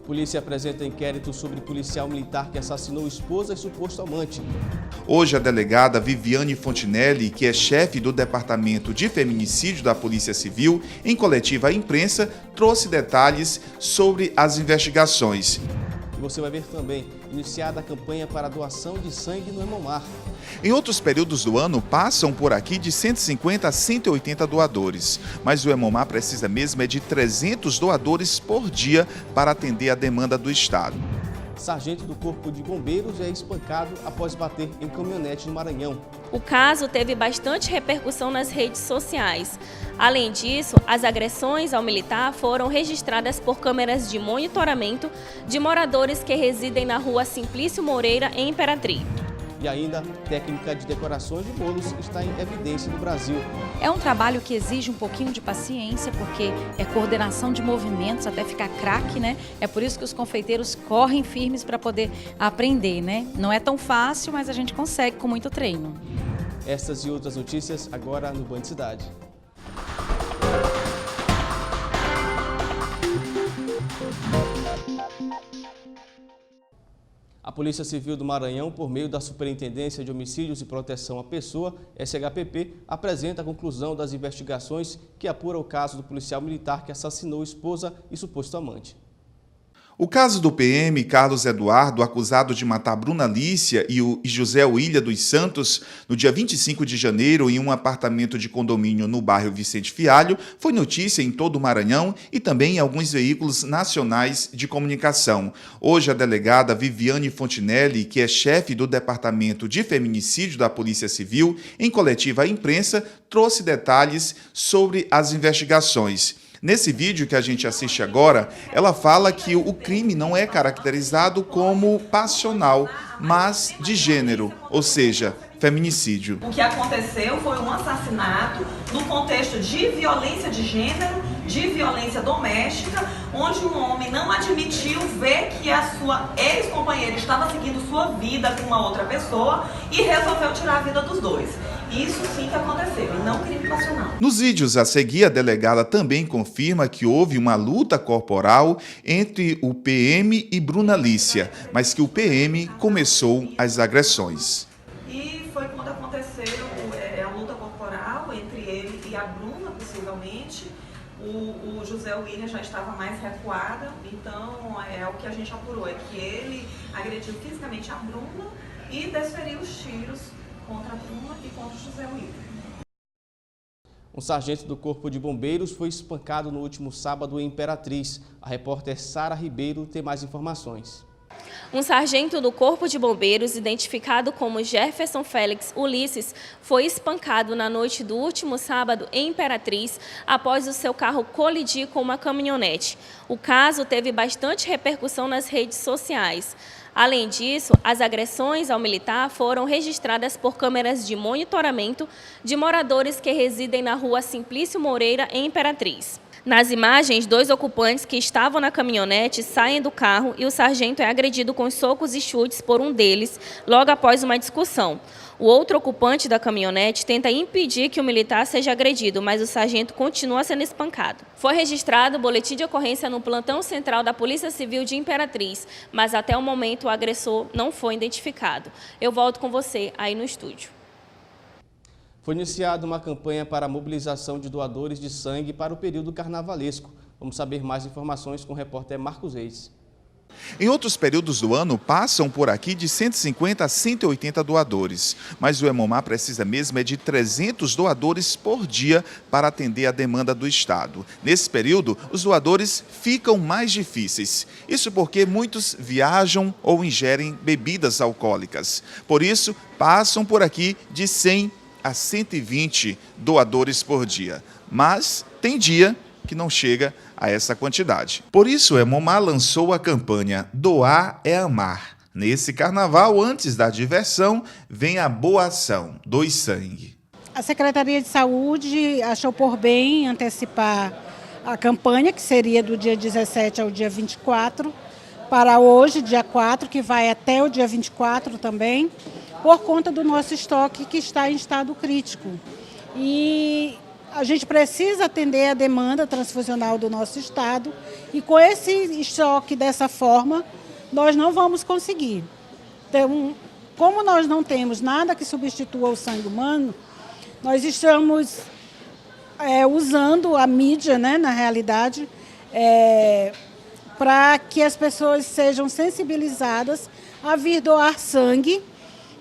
Polícia apresenta inquérito sobre policial militar que assassinou esposa e suposto amante. Hoje, a delegada Viviane Fontinelli, que é chefe do Departamento de Feminicídio da Polícia Civil, em coletiva à imprensa, trouxe detalhes sobre as investigações. E você vai ver também iniciada a campanha para a doação de sangue no Hemomar. Em outros períodos do ano, passam por aqui de 150 a 180 doadores, mas o Hemomar precisa mesmo é de 300 doadores por dia para atender a demanda do Estado. Sargento do Corpo de Bombeiros é espancado após bater em caminhonete no Maranhão. O caso teve bastante repercussão nas redes sociais. Além disso, as agressões ao militar foram registradas por câmeras de monitoramento de moradores que residem na rua Simplício Moreira, em Imperatriz. E ainda, técnica de decorações de bolos está em evidência no Brasil. É um trabalho que exige um pouquinho de paciência, porque é coordenação de movimentos até ficar craque, né? É por isso que os confeiteiros correm firmes para poder aprender, né? Não é tão fácil, mas a gente consegue com muito treino. Estas e outras notícias agora no Band Cidade. A Polícia Civil do Maranhão, por meio da Superintendência de Homicídios e Proteção à Pessoa, SHPP, apresenta a conclusão das investigações que apura o caso do policial militar que assassinou esposa e suposto amante. O caso do PM Carlos Eduardo, acusado de matar Bruna Lícia e José William dos Santos no dia 25 de janeiro em um apartamento de condomínio no bairro Vicente Fialho, foi notícia em todo o Maranhão e também em alguns veículos nacionais de comunicação. Hoje, a delegada Viviane Fontinelli, que é chefe do Departamento de Feminicídio da Polícia Civil, em coletiva à imprensa, trouxe detalhes sobre as investigações. Nesse vídeo que a gente assiste agora, ela fala que o crime não é caracterizado como passional, mas de gênero, ou seja, feminicídio. O que aconteceu foi um assassinato no contexto de violência de gênero, de violência doméstica, onde um homem não admitiu ver que a sua ex-companheira estava seguindo sua vida com uma outra pessoa e resolveu tirar a vida dos dois. Isso sim que aconteceu, e não crime passional. Nos vídeos a seguir, a delegada também confirma que houve uma luta corporal entre o PM e Bruna Lícia, mas que o PM começou as agressões. E foi quando aconteceu a luta corporal entre ele e a Bruna, possivelmente. O José William já estava mais recuado, então o que a gente apurou é que ele agrediu fisicamente a Bruna e desferiu os tiros contra a Bruna e contra o José William. Um sargento do Corpo de Bombeiros foi espancado no último sábado em Imperatriz. A repórter Sara Ribeiro tem mais informações. Um sargento do Corpo de Bombeiros, identificado como Jefferson Félix Ulisses, foi espancado na noite do último sábado em Imperatriz após o seu carro colidir com uma caminhonete. O caso teve bastante repercussão nas redes sociais. Além disso, as agressões ao militar foram registradas por câmeras de monitoramento de moradores que residem na rua Simplício Moreira, em Imperatriz. Nas imagens, 2 ocupantes que estavam na caminhonete saem do carro e o sargento é agredido com socos e chutes por um deles, logo após uma discussão. O outro ocupante da caminhonete tenta impedir que o militar seja agredido, mas o sargento continua sendo espancado. Foi registrado o boletim de ocorrência no plantão central da Polícia Civil de Imperatriz, mas até o momento o agressor não foi identificado. Eu volto com você aí no estúdio. Foi iniciada uma campanha para a mobilização de doadores de sangue para o período carnavalesco. Vamos saber mais informações com o repórter Marcos Reis. Em outros períodos do ano, passam por aqui de 150 a 180 doadores, mas o Hemomar precisa mesmo é de 300 doadores por dia para atender a demanda do Estado. Nesse período, os doadores ficam mais difíceis. Isso porque muitos viajam ou ingerem bebidas alcoólicas. Por isso, passam por aqui de 100 a 120 doadores por dia. Mas tem dia que não chega a essa quantidade. Por isso, o Hemomar lançou a campanha Doar é Amar. Nesse carnaval, antes da diversão, vem a boa ação, Doe Sangue. A Secretaria de Saúde achou por bem antecipar a campanha, que seria do dia 17 ao dia 24, para hoje, dia 4, que vai até o dia 24 também, por conta do nosso estoque que está em estado crítico. E a gente precisa atender a demanda transfusional do nosso estado e com esse estoque dessa forma, nós não vamos conseguir. Então, como nós não temos nada que substitua o sangue humano, nós estamos usando a mídia, né, na realidade, para que as pessoas sejam sensibilizadas a vir doar sangue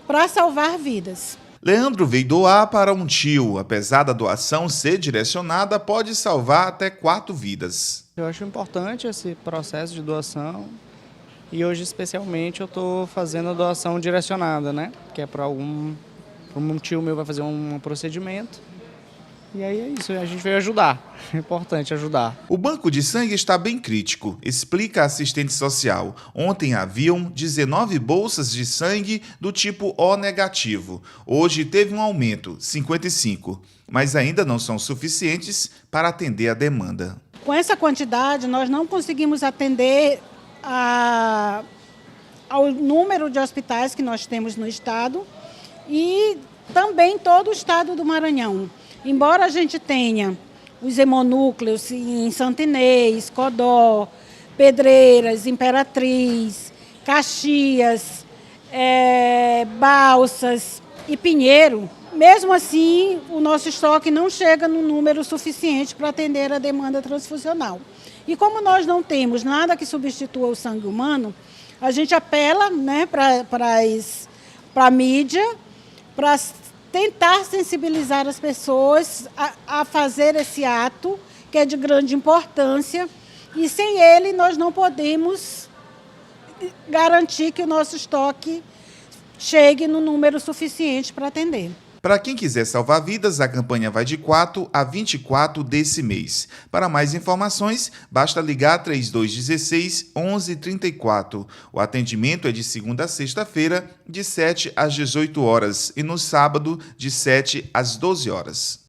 para salvar vidas. Leandro veio doar para um tio. Apesar da doação ser direcionada, pode salvar até 4 vidas. Eu acho importante esse processo de doação e hoje, especialmente, eu estou fazendo a doação direcionada, né? Que é para um tio meu vai fazer um procedimento. E aí é isso, a gente veio ajudar. É importante ajudar. O banco de sangue está bem crítico, explica a assistente social. Ontem haviam 19 bolsas de sangue do tipo O negativo. Hoje teve um aumento, 55, mas ainda não são suficientes para atender a demanda. Com essa quantidade, nós não conseguimos atender ao número de hospitais que nós temos no estado e também todo o estado do Maranhão. Embora a gente tenha os hemonúcleos em Santo Inês, Codó, Pedreiras, Imperatriz, Caxias, Balsas e Pinheiro, mesmo assim o nosso estoque não chega no número suficiente para atender a demanda transfusional. E como nós não temos nada que substitua o sangue humano, a gente apela, né, para a mídia, para tentar sensibilizar as pessoas a fazer esse ato, que é de grande importância, e sem ele nós não podemos garantir que o nosso estoque chegue no número suficiente para atender. Para quem quiser salvar vidas, a campanha vai de 4 a 24 desse mês. Para mais informações, basta ligar 3216 1134. O atendimento é de segunda a sexta-feira, de 7 às 18 horas e no sábado, de 7 às 12 horas.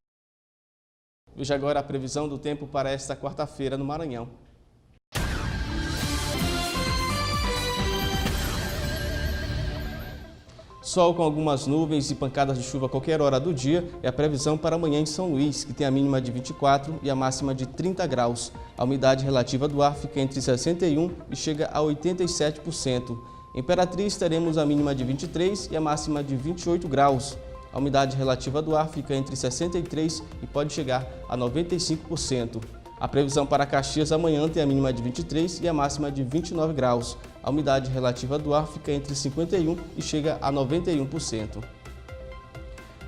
Veja agora a previsão do tempo para esta quarta-feira no Maranhão. Sol com algumas nuvens e pancadas de chuva a qualquer hora do dia é a previsão para amanhã em São Luís, que tem a mínima de 24 e a máxima de 30 graus. A umidade relativa do ar fica entre 61% e chega a 87%. Em Imperatriz teremos a mínima de 23 e a máxima de 28 graus. A umidade relativa do ar fica entre 63% e pode chegar a 95%. A previsão para Caxias amanhã tem a mínima de 23 e a máxima de 29 graus. A umidade relativa do ar fica entre 51% e chega a 91%.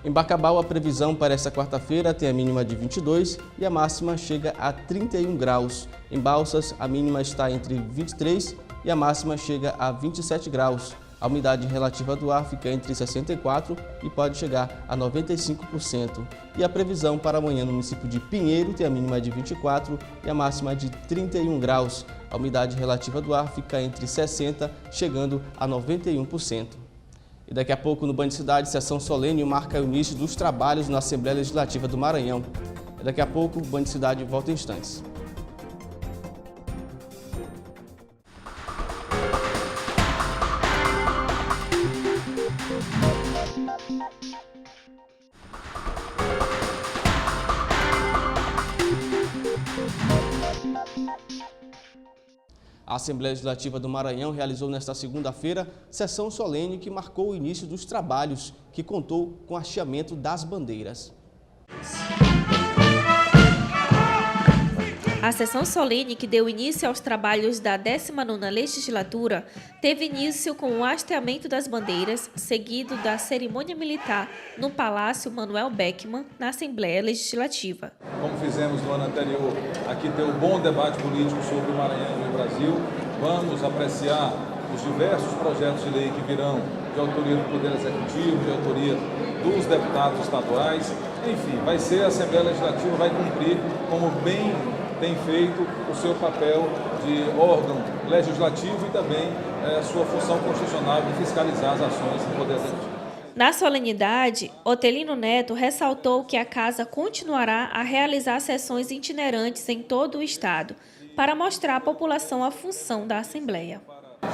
Em Bacabal, a previsão para esta quarta-feira tem a mínima de 22 e a máxima chega a 31 graus. Em Balsas, a mínima está entre 23 e a máxima chega a 27 graus. A umidade relativa do ar fica entre 64% e pode chegar a 95%. E a previsão para amanhã no município de Pinheiro tem a mínima de 24 e a máxima de 31 graus. A umidade relativa do ar fica entre 60% chegando a 91%. E daqui a pouco no Band Cidade, sessão solene marca o início dos trabalhos na Assembleia Legislativa do Maranhão. E daqui a pouco o Band Cidade volta em instantes. A Assembleia Legislativa do Maranhão realizou nesta segunda-feira sessão solene que marcou o início dos trabalhos, que contou com o hasteamento das bandeiras. A sessão solene que deu início aos trabalhos da 19ª legislatura teve início com o hasteamento das bandeiras, seguido da cerimônia militar no Palácio Manuel Beckmann, na Assembleia Legislativa. Como fizemos no ano anterior, aqui tem um bom debate político sobre o Maranhão e o Brasil. Vamos apreciar os diversos projetos de lei que virão de autoria do Poder Executivo, de autoria dos deputados estaduais. Enfim, vai ser a Assembleia Legislativa, vai cumprir como bem tem feito o seu papel de órgão legislativo e também sua função constitucional de fiscalizar as ações do Poder Executivo. Na solenidade, Otelino Neto ressaltou que a Casa continuará a realizar sessões itinerantes em todo o estado, para mostrar à população a função da Assembleia.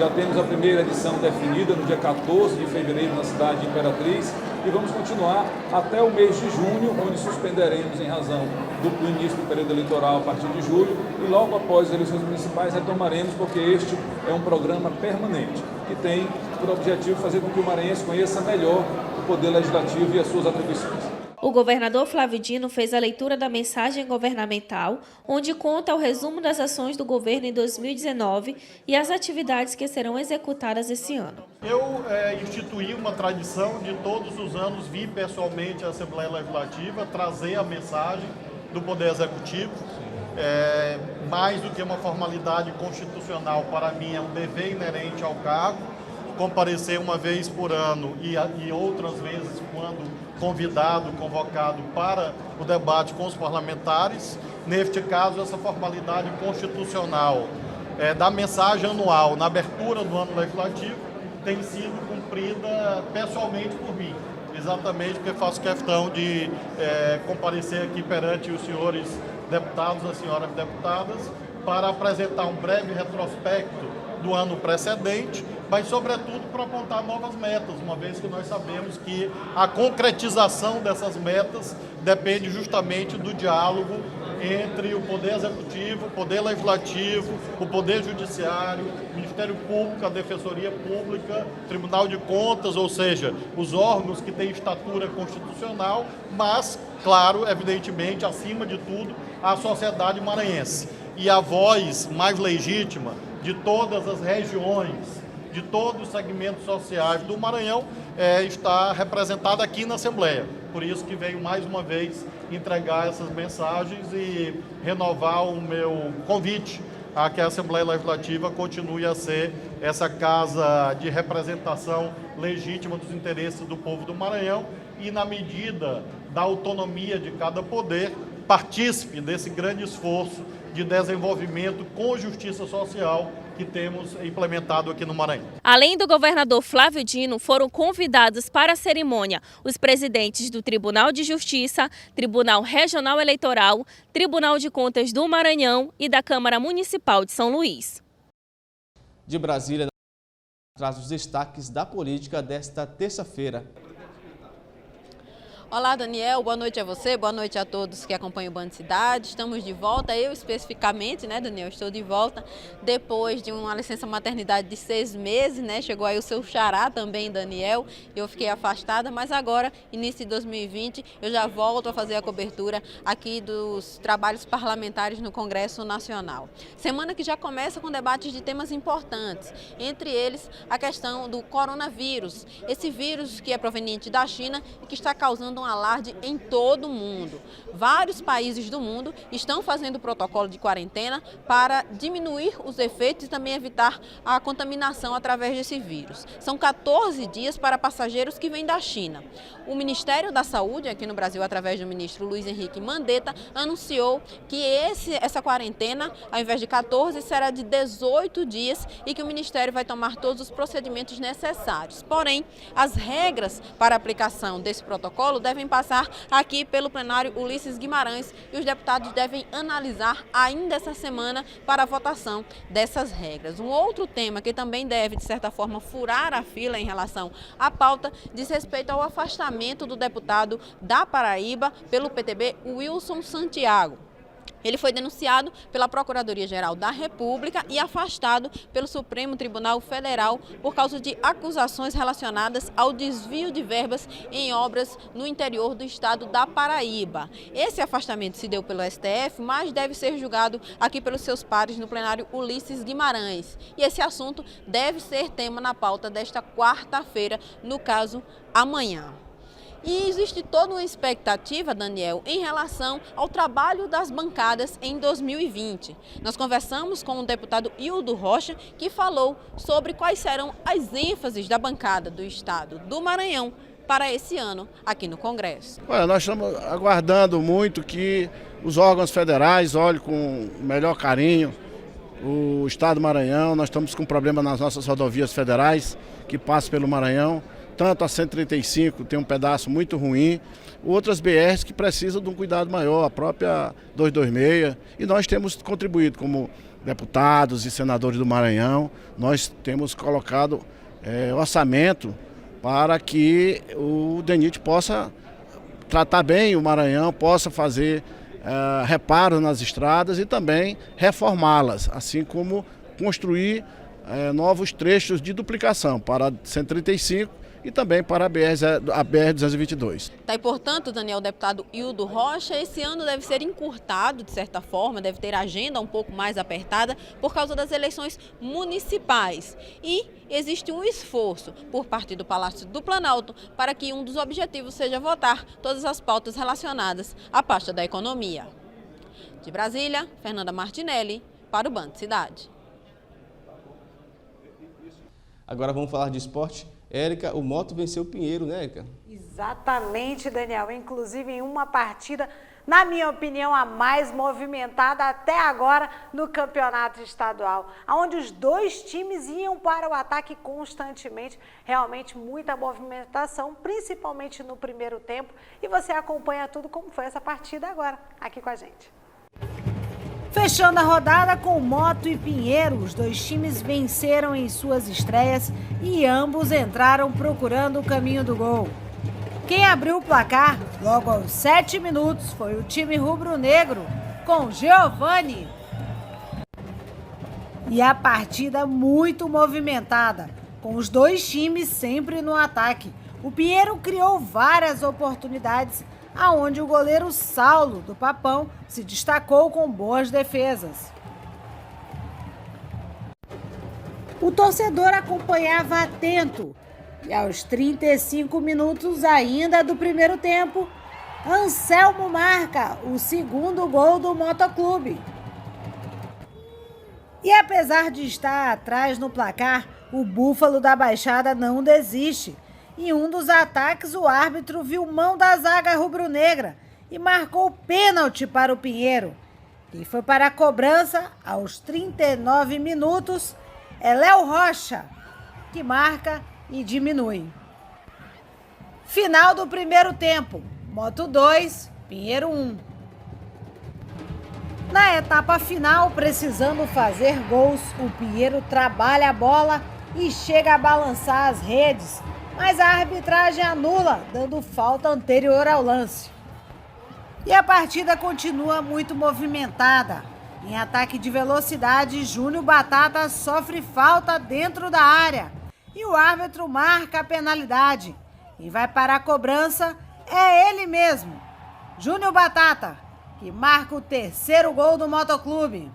Já temos a primeira edição definida no dia 14 de fevereiro na cidade de Imperatriz e vamos continuar até o mês de junho, onde suspenderemos em razão do início do período eleitoral a partir de julho e logo após as eleições municipais retomaremos, porque este é um programa permanente que tem por objetivo fazer com que o maranhense conheça melhor o poder legislativo e as suas atribuições. O governador Flávio Dino fez a leitura da mensagem governamental, onde conta o resumo das ações do governo em 2019 e as atividades que serão executadas esse ano. Eu instituí uma tradição de todos os anos vir pessoalmente à Assembleia Legislativa, trazer a mensagem do Poder Executivo. Mais do que uma formalidade constitucional, para mim é um dever inerente ao cargo, comparecer uma vez por ano e outras vezes quando convidado, convocado para o debate com os parlamentares. Neste caso, essa formalidade constitucional da mensagem anual na abertura do ano legislativo tem sido cumprida pessoalmente por mim, exatamente porque faço questão de comparecer aqui perante os senhores deputados, as senhoras deputadas, para apresentar um breve retrospecto do ano precedente, mas sobretudo para apontar novas metas, uma vez que nós sabemos que a concretização dessas metas depende justamente do diálogo entre o Poder Executivo, o Poder Legislativo, o Poder Judiciário, o Ministério Público, a Defensoria Pública, o Tribunal de Contas, ou seja, os órgãos que têm estatura constitucional, mas, claro, evidentemente, acima de tudo, a sociedade maranhense. E a voz mais legítima de todas as regiões, de todos os segmentos sociais do Maranhão, está representada aqui na Assembleia. Por isso que venho mais uma vez entregar essas mensagens e renovar o meu convite a que a Assembleia Legislativa continue a ser essa casa de representação legítima dos interesses do povo do Maranhão e, na medida da autonomia de cada poder, participe desse grande esforço de desenvolvimento com justiça social que temos implementado aqui no Maranhão. Além do governador Flávio Dino, foram convidados para a cerimônia os presidentes do Tribunal de Justiça, Tribunal Regional Eleitoral, Tribunal de Contas do Maranhão e da Câmara Municipal de São Luís. De Brasília, traz os destaques da política desta terça-feira. Olá, Daniel, boa noite a você, boa noite a todos que acompanham o Band Cidade. Estamos de volta, eu especificamente, né, Daniel, estou de volta depois de uma licença maternidade de 6 meses, né, chegou aí o seu xará também, Daniel, eu fiquei afastada, mas agora, início de 2020, eu já volto a fazer a cobertura aqui dos trabalhos parlamentares no Congresso Nacional. Semana que já começa com debates de temas importantes, entre eles a questão do coronavírus, esse vírus que é proveniente da China e que está causando um alarde em todo o mundo. Vários países do mundo estão fazendo protocolo de quarentena para diminuir os efeitos e também evitar a contaminação através desse vírus. São 14 dias para passageiros que vêm da China. O Ministério da Saúde, aqui no Brasil, através do ministro Luiz Henrique Mandetta, anunciou que essa quarentena, ao invés de 14, será de 18 dias e que o Ministério vai tomar todos os procedimentos necessários. Porém, as regras para a aplicação desse protocolo devem passar aqui pelo plenário Ulisses Guimarães e os deputados devem analisar ainda essa semana para a votação dessas regras. Um outro tema que também deve, de certa forma, furar a fila em relação à pauta diz respeito ao afastamento do deputado da Paraíba pelo PTB, Wilson Santiago. Ele foi denunciado pela Procuradoria-Geral da República e afastado pelo Supremo Tribunal Federal por causa de acusações relacionadas ao desvio de verbas em obras no interior do estado da Paraíba. Esse afastamento se deu pelo STF, mas deve ser julgado aqui pelos seus pares no plenário Ulisses Guimarães. E esse assunto deve ser tema na pauta desta quarta-feira, no caso, amanhã. E existe toda uma expectativa, Daniel, em relação ao trabalho das bancadas em 2020. Nós conversamos com o deputado Hildo Rocha, que falou sobre quais serão as ênfases da bancada do estado do Maranhão para esse ano aqui no Congresso. Olha, nós estamos aguardando muito que os órgãos federais olhem com o melhor carinho o estado do Maranhão. Nós estamos com problema nas nossas rodovias federais que passam pelo Maranhão. Tanto a 135 tem um pedaço muito ruim, outras BRs que precisam de um cuidado maior, a própria 226. E nós temos contribuído como deputados e senadores do Maranhão, nós temos colocado orçamento para que o DENIT possa tratar bem o Maranhão, possa fazer reparos nas estradas e também reformá-las, assim como construir novos trechos de duplicação para a 135 e também para a BR-222. Tá, e, portanto, Daniel, o deputado Hildo Rocha, esse ano deve ser encurtado, de certa forma, deve ter agenda um pouco mais apertada por causa das eleições municipais. E existe um esforço por parte do Palácio do Planalto para que um dos objetivos seja votar todas as pautas relacionadas à pasta da economia. De Brasília, Fernanda Martinelli, para o Band Cidade. Agora vamos falar de esporte. Érica, o Moto venceu o Pinheiro, né, Érica? Exatamente, Daniel. Inclusive em uma partida, na minha opinião, a mais movimentada até agora no campeonato estadual, onde os dois times iam para o ataque constantemente. Realmente muita movimentação, principalmente no primeiro tempo. E você acompanha tudo como foi essa partida agora, aqui com a gente. Fechando a rodada com Moto e Pinheiro, os dois times venceram em suas estreias e ambos entraram procurando o caminho do gol. Quem abriu o placar logo aos 7 minutos foi o time rubro-negro, com Giovani. E a partida muito movimentada, com os dois times sempre no ataque. O Pinheiro criou várias oportunidades, aonde o goleiro Saulo, do Papão, se destacou com boas defesas. O torcedor acompanhava atento e aos 35 minutos ainda do primeiro tempo, Anselmo marca o segundo gol do Motoclube. E apesar de estar atrás no placar, o Búfalo da Baixada não desiste. Em um dos ataques, o árbitro viu mão da zaga rubro-negra e marcou pênalti para o Pinheiro. Quem foi para a cobrança, aos 39 minutos, é Léo Rocha, que marca e diminui. Final do primeiro tempo, Moto 2, Pinheiro 1. Na etapa final, precisando fazer gols, o Pinheiro trabalha a bola e chega a balançar as redes, mas a arbitragem anula, dando falta anterior ao lance. E a partida continua muito movimentada. Em ataque de velocidade, Júnior Batata sofre falta dentro da área e o árbitro marca a penalidade. Quem vai para a cobrança é ele mesmo, Júnior Batata, que marca o terceiro gol do Motoclube.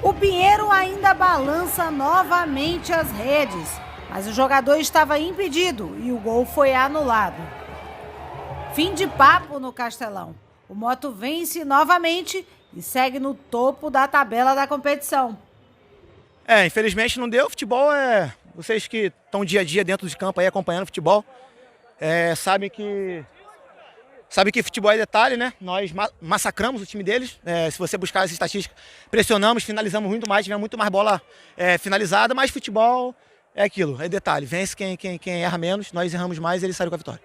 O Pinheiro ainda balança novamente as redes, mas o jogador estava impedido e o gol foi anulado. Fim de papo no Castelão. O Moto vence novamente e segue no topo da tabela da competição. Infelizmente não deu. Futebol vocês que estão dia a dia dentro de campo aí acompanhando futebol, sabem que futebol é detalhe, né? Nós massacramos o time deles. Se você buscar as estatísticas, pressionamos, finalizamos muito mais, tivemos muito mais bola finalizada, mas futebol é aquilo, é detalhe. Vence quem erra menos, nós erramos mais e eles saíram com a vitória.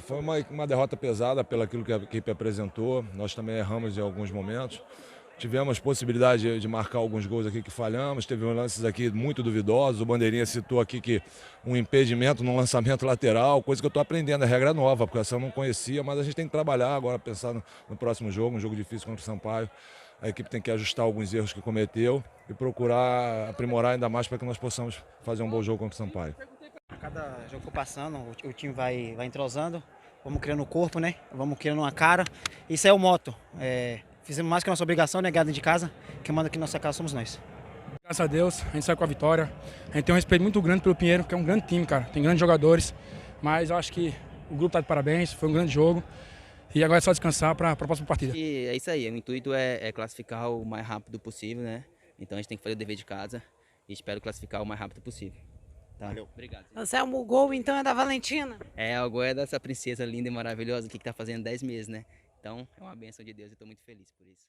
Foi uma derrota pesada pelo aquilo que a equipe apresentou. Nós também erramos em alguns momentos. Tivemos possibilidade de marcar alguns gols aqui que falhamos. Teve lances aqui muito duvidosos. O Bandeirinha citou aqui que um impedimento no lançamento lateral, coisa que eu estou aprendendo, é regra nova, porque essa eu não conhecia, mas a gente tem que trabalhar agora, pensar no próximo jogo, um jogo difícil contra o Sampaio. A equipe tem que ajustar alguns erros que cometeu e procurar aprimorar ainda mais para que nós possamos fazer um bom jogo contra o Sampaio. Cada jogo passando, o time vai entrosando, vamos criando o corpo, né? Vamos criando uma cara. Isso é o Moto. Fizemos mais que a nossa obrigação, né? Dentro de casa. Quem manda aqui na nossa casa somos nós. Graças a Deus, a gente saiu com a vitória. A gente tem um respeito muito grande pelo Pinheiro, que é um grande time, cara. Tem grandes jogadores, mas eu acho que o grupo está de parabéns, foi um grande jogo. E agora é só descansar para a próxima partida. E é isso aí, o intuito é classificar o mais rápido possível, né? Então a gente tem que fazer o dever de casa e espero classificar o mais rápido possível. Tá? Valeu. Obrigado. Anselmo, o gol então é da Valentina? O gol é dessa princesa linda e maravilhosa que está fazendo 10 meses, né? Então é uma bênção de Deus e estou muito feliz por isso.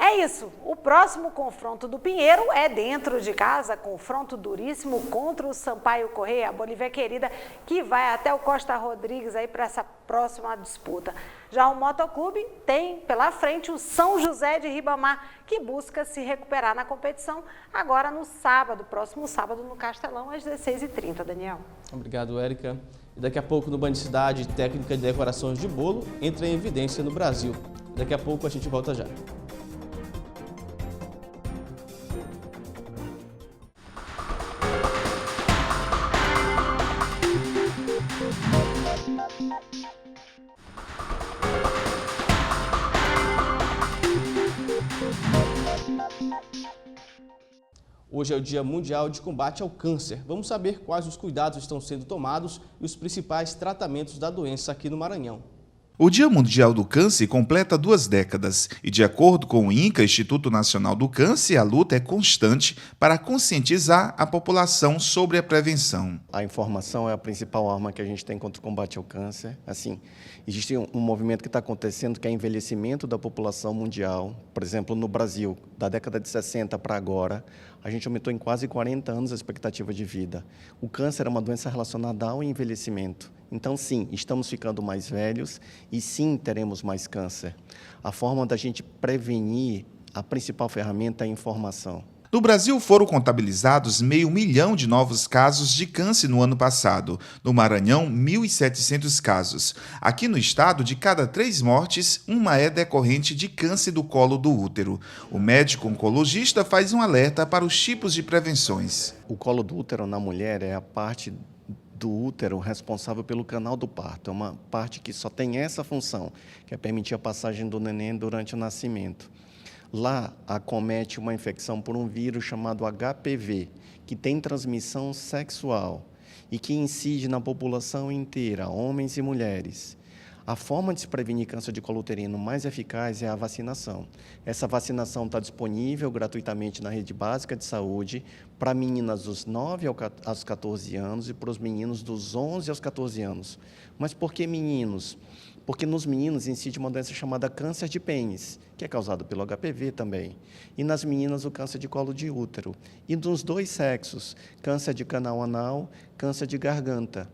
É isso, o próximo confronto do Pinheiro é dentro de casa, confronto duríssimo contra o Sampaio Corrêa, a Bolívia querida, que vai até o Costa Rodrigues aí para essa próxima disputa. Já o Motoclube tem pela frente o São José de Ribamar, que busca se recuperar na competição agora no sábado, próximo sábado no Castelão, às 16h30, Daniel. Obrigado, Érica. E daqui a pouco no Band Cidade, técnica de decorações de bolo entra em evidência no Brasil. Daqui a pouco a gente volta já. Hoje é o Dia Mundial de Combate ao Câncer. Vamos saber quais os cuidados estão sendo tomados e os principais tratamentos da doença aqui no Maranhão. O Dia Mundial do Câncer completa 2 décadas e, de acordo com o INCA, Instituto Nacional do Câncer, a luta é constante para conscientizar a população sobre a prevenção. A informação é a principal arma que a gente tem contra o combate ao câncer. Assim, existe um movimento que está acontecendo que é o envelhecimento da população mundial. Por exemplo, no Brasil, da década de 60 para agora, a gente aumentou em quase 40 anos a expectativa de vida. O câncer é uma doença relacionada ao envelhecimento. Então, sim, estamos ficando mais velhos e sim, teremos mais câncer. A forma da gente prevenir, a principal ferramenta é a informação. No Brasil, foram contabilizados 500 mil de novos casos de câncer no ano passado. No Maranhão, 1.700 casos. Aqui no estado, de cada 3 mortes, uma é decorrente de câncer do colo do útero. O médico oncologista faz um alerta para os tipos de prevenções. O colo do útero na mulher é a parte do útero responsável pelo canal do parto. É uma parte que só tem essa função, que é permitir a passagem do neném durante o nascimento. Lá acomete uma infecção por um vírus chamado HPV, que tem transmissão sexual e que incide na população inteira, homens e mulheres. A forma de se prevenir câncer de colo uterino mais eficaz é a vacinação. Essa vacinação está disponível gratuitamente na rede básica de saúde para meninas dos 9 aos 14 anos e para os meninos dos 11 aos 14 anos. Mas por que meninos? Porque nos meninos incide uma doença chamada câncer de pênis, que é causado pelo HPV também. E nas meninas, o câncer de colo de útero. E nos 2 sexos, câncer de canal anal, câncer de garganta.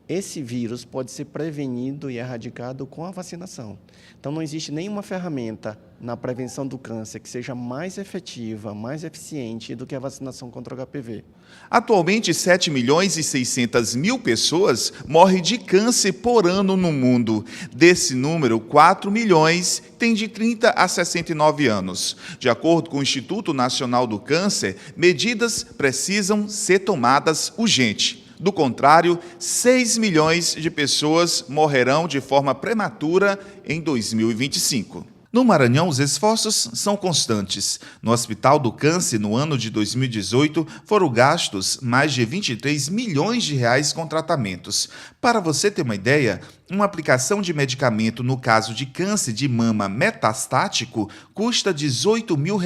Esse vírus pode ser prevenido e erradicado com a vacinação. Então, não existe nenhuma ferramenta na prevenção do câncer que seja mais efetiva, mais eficiente do que a vacinação contra o HPV. Atualmente, 7.600.000 pessoas morrem de câncer por ano no mundo. Desse número, 4 milhões têm de 30 a 69 anos. De acordo com o Instituto Nacional do Câncer, medidas precisam ser tomadas urgente. Do contrário, 6 milhões de pessoas morrerão de forma prematura em 2025. No Maranhão, os esforços são constantes. No Hospital do Câncer, no ano de 2018, foram gastos mais de 23 milhões de reais com tratamentos. Para você ter uma ideia, uma aplicação de medicamento no caso de câncer de mama metastático custa R$ 18 mil.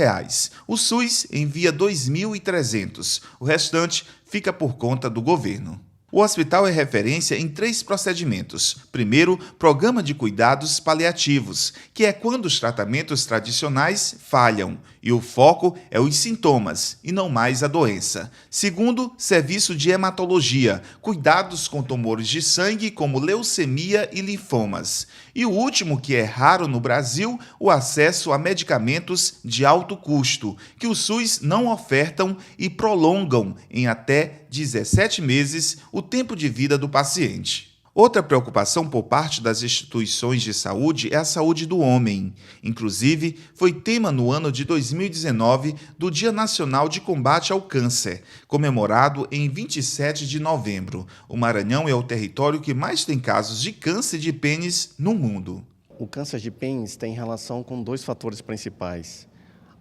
O SUS envia 2.300. O restante fica por conta do governo. O hospital é referência em 3 procedimentos. Primeiro, programa de cuidados paliativos, que é quando os tratamentos tradicionais falham e o foco é os sintomas e não mais a doença. Segundo, serviço de hematologia, cuidados com tumores de sangue como leucemia e linfomas. E o último, que é raro no Brasil, o acesso a medicamentos de alto custo, que o SUS não ofertam e prolongam em até 17 meses o tempo de vida do paciente. Outra preocupação por parte das instituições de saúde é a saúde do homem. Inclusive, foi tema no ano de 2019 do Dia Nacional de Combate ao Câncer, comemorado em 27 de novembro. O Maranhão é o território que mais tem casos de câncer de pênis no mundo. O câncer de pênis tem relação com 2 fatores principais.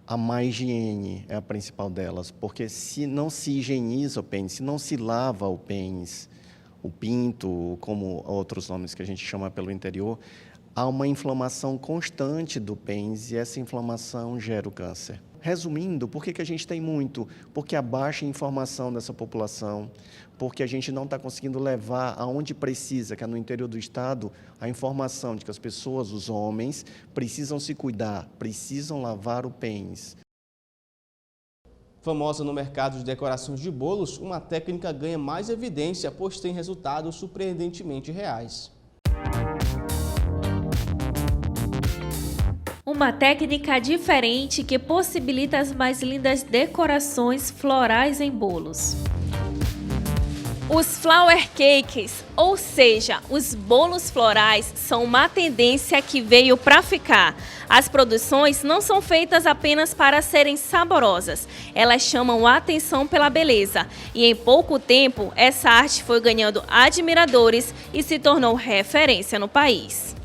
A má higiene é a principal delas, porque se não se higieniza o pênis, se não se lava o pênis, o pinto, como outros nomes que a gente chama pelo interior, há uma inflamação constante do pênis e essa inflamação gera o câncer. Resumindo, por que a gente tem muito? Porque a baixa informação dessa população, porque a gente não está conseguindo levar aonde precisa, que é no interior do estado, a informação de que as pessoas, os homens, precisam se cuidar, precisam lavar o pênis. Famosa no mercado de decorações de bolos, uma técnica ganha mais evidência, pois tem resultados surpreendentemente reais. Uma técnica diferente que possibilita as mais lindas decorações florais em bolos. Os flower cakes, ou seja, os bolos florais, são uma tendência que veio para ficar. As produções não são feitas apenas para serem saborosas, elas chamam a atenção pela beleza. E em pouco tempo, essa arte foi ganhando admiradores e se tornou referência no país.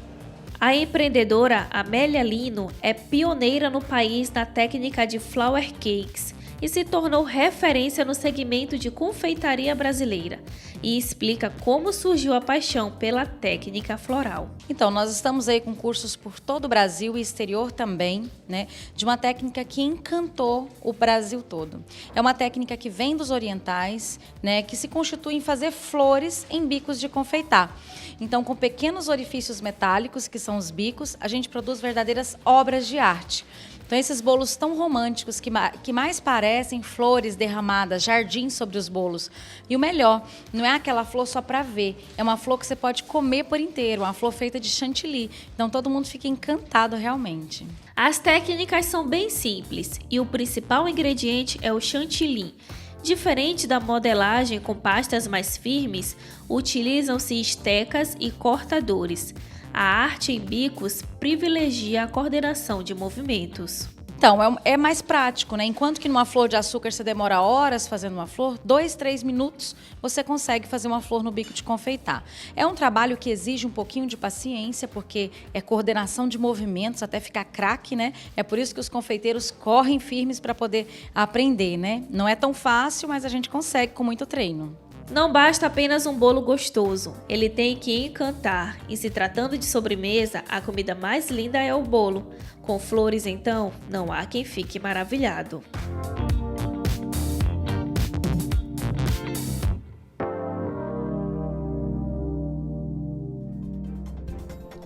A empreendedora Amélia Lino é pioneira no país na técnica de flower cakes e se tornou referência no segmento de confeitaria brasileira e explica como surgiu a paixão pela técnica floral. Então, nós estamos aí com cursos por todo o Brasil e exterior também, né, de uma técnica que encantou o Brasil todo. É uma técnica que vem dos orientais, né, que se constitui em fazer flores em bicos de confeitar. Então, com pequenos orifícios metálicos, que são os bicos, a gente produz verdadeiras obras de arte. Então, esses bolos tão românticos que mais parecem flores derramadas, jardins sobre os bolos. E o melhor, não é aquela flor só para ver, é uma flor que você pode comer por inteiro, uma flor feita de chantilly. Então, todo mundo fica encantado realmente. As técnicas são bem simples e o principal ingrediente é o chantilly. Diferente da modelagem com pastas mais firmes, utilizam-se estecas e cortadores. A arte em bicos privilegia a coordenação de movimentos. Então, é mais prático, né? Enquanto que numa flor de açúcar você demora horas fazendo uma flor, 2, 3 minutos você consegue fazer uma flor no bico de confeitar. É um trabalho que exige um pouquinho de paciência, porque é coordenação de movimentos até ficar craque, né? É por isso que os confeiteiros correm firmes para poder aprender, né? Não é tão fácil, mas a gente consegue com muito treino. Não basta apenas um bolo gostoso, ele tem que encantar. E se tratando de sobremesa, a comida mais linda é o bolo. Com flores, então, não há quem fique maravilhado.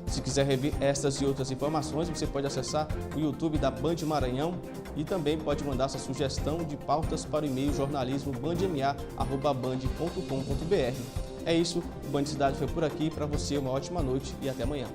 Se quiser rever estas e outras informações, você pode acessar o YouTube da Band Maranhão e também pode mandar sua sugestão de pautas para o e-mail jornalismobandma@band.com.br. É isso, o Band Cidade foi por aqui. Para você, uma ótima noite e até amanhã.